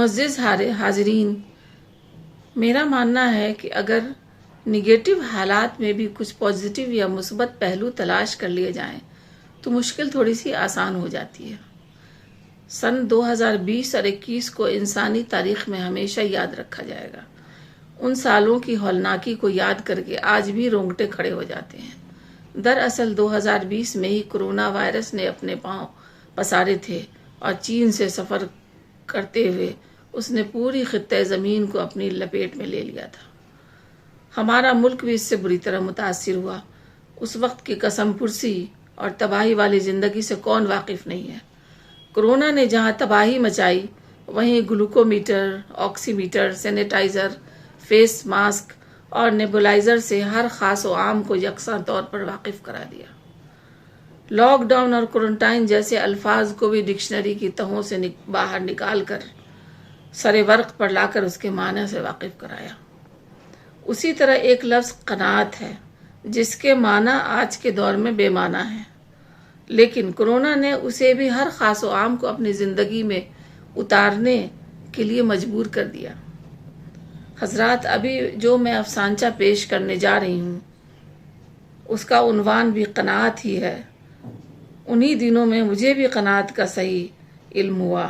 معزز حاضرین، میرا ماننا ہے کہ اگر نگیٹو حالات میں بھی کچھ پازیٹیو یا مثبت پہلو تلاش کر لیے جائیں تو مشکل تھوڑی سی آسان ہو جاتی ہے۔ سن 2020 اور 21 کو انسانی تاریخ میں ہمیشہ یاد رکھا جائے گا۔ ان سالوں کی ہولناکی کو یاد کر کے آج بھی رونگٹے کھڑے ہو جاتے ہیں۔ دراصل 2020 میں ہی کرونا وائرس نے اپنے پاؤں پسارے تھے اور چین سے سفر کرتے ہوئے اس نے پوری خطہ زمین کو اپنی لپیٹ میں لے لیا تھا۔ ہمارا ملک بھی اس سے بری طرح متاثر ہوا۔ اس وقت کی قسم پرسی اور تباہی والی زندگی سے کون واقف نہیں ہے۔ کرونا نے جہاں تباہی مچائی وہیں glucometer, oximeter, sanitiser, face mask اور نیبولائزر سے ہر خاص و عام کو یکساں طور پر واقف کرا دیا۔ لاک ڈاؤن اور کوارنٹائن جیسے الفاظ کو بھی ڈکشنری کی تہوں سے باہر نکال کر سر ورق پر لا کر اس کے معنی سے واقف کرایا۔ اسی طرح ایک لفظ قناعت ہے جس کے معنی آج کے دور میں بے معنی ہے، لیکن کرونا نے اسے بھی ہر خاص و عام کو اپنی زندگی میں اتارنے کے لیے مجبور کر دیا۔ حضرات، ابھی جو میں افسانچہ پیش کرنے جا رہی ہوں اس کا عنوان بھی قناعت ہی ہے۔ انہی دنوں میں مجھے بھی قناعت کا صحیح علم ہوا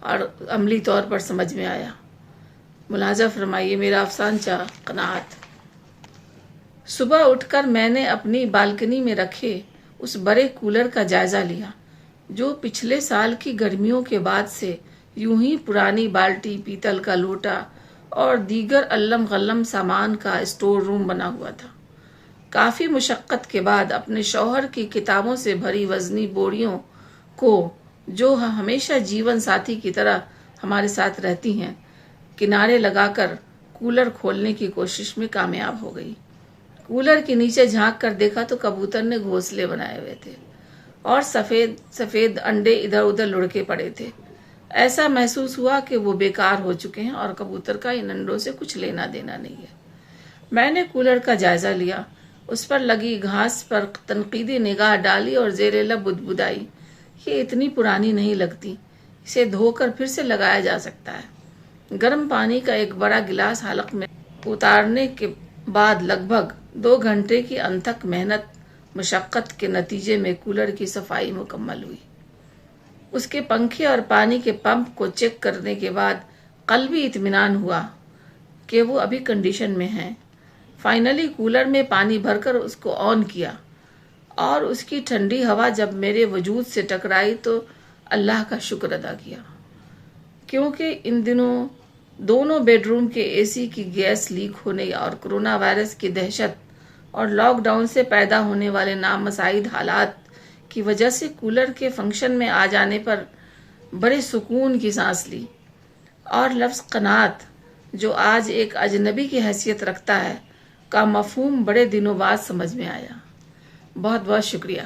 اور عملی طور پر سمجھ میں آیا۔ ملاحظہ فرمائیے میرا افسانچہ قناعت۔ صبح اٹھ کر میں نے اپنی بالکنی میں رکھے اس بڑے کولر کا جائزہ لیا جو پچھلے سال کی گرمیوں کے بعد سے یوں ہی پرانی بالٹی، پیتل کا لوٹا اور دیگر علم غلم سامان کا اسٹور روم بنا ہوا تھا۔ کافی مشقت کے بعد اپنے شوہر کی کتابوں سے بھری وزنی بوریوں کو، جو ہمیشہ جیون ساتھی کی طرح ہمارے ساتھ رہتی ہیں، کنارے لگا کر کولر کھولنے کی کوشش میں کامیاب ہو گئی۔ کولر کے نیچے جھانک کر دیکھا تو کبوتر نے گھونسلے بنائے ہوئے تھے اور سفید سفید انڈے ادھر ادھر لڑکے پڑے تھے۔ ایسا محسوس ہوا کہ وہ بیکار ہو چکے ہیں اور کبوتر کا ان انڈوں سے کچھ لینا دینا نہیں ہے۔ میں نے کولر کا جائزہ لیا، اس پر لگی گھاس پر تنقیدی نگاہ ڈالی اور زیر لب بدبدائی، یہ اتنی پرانی نہیں لگتی، اسے دھو کر پھر سے لگایا جا سکتا ہے۔ گرم پانی کا ایک بڑا گلاس حلق میں اتارنے کے بعد لگ بھگ 2 گھنٹے کی انتھک محنت مشقت کے نتیجے میں کولر کی صفائی مکمل ہوئی۔ اس کے پنکھے اور پانی کے پمپ کو چیک کرنے کے بعد قلبی اطمینان ہوا کہ وہ ابھی کنڈیشن میں ہیں۔ فائنلی کولر میں پانی بھر کر اس کو آن کیا اور اس کی ٹھنڈی ہوا جب میرے وجود سے ٹکرائی تو اللہ کا شکر ادا کیا، کیونکہ ان دنوں دونوں بیڈ روم کے اے سی کی گیس لیک ہونے اور کرونا وائرس کی دہشت اور لاک ڈاؤن سے پیدا ہونے والے نامساعد حالات کی وجہ سے کولر کے فنکشن میں آ جانے پر بڑے سکون کی سانس لی اور لفظ قناعت، جو آج ایک اجنبی کی حیثیت رکھتا ہے، کا مفہوم بڑے دنوں بعد سمجھ میں آیا۔ بہت بہت شکریہ۔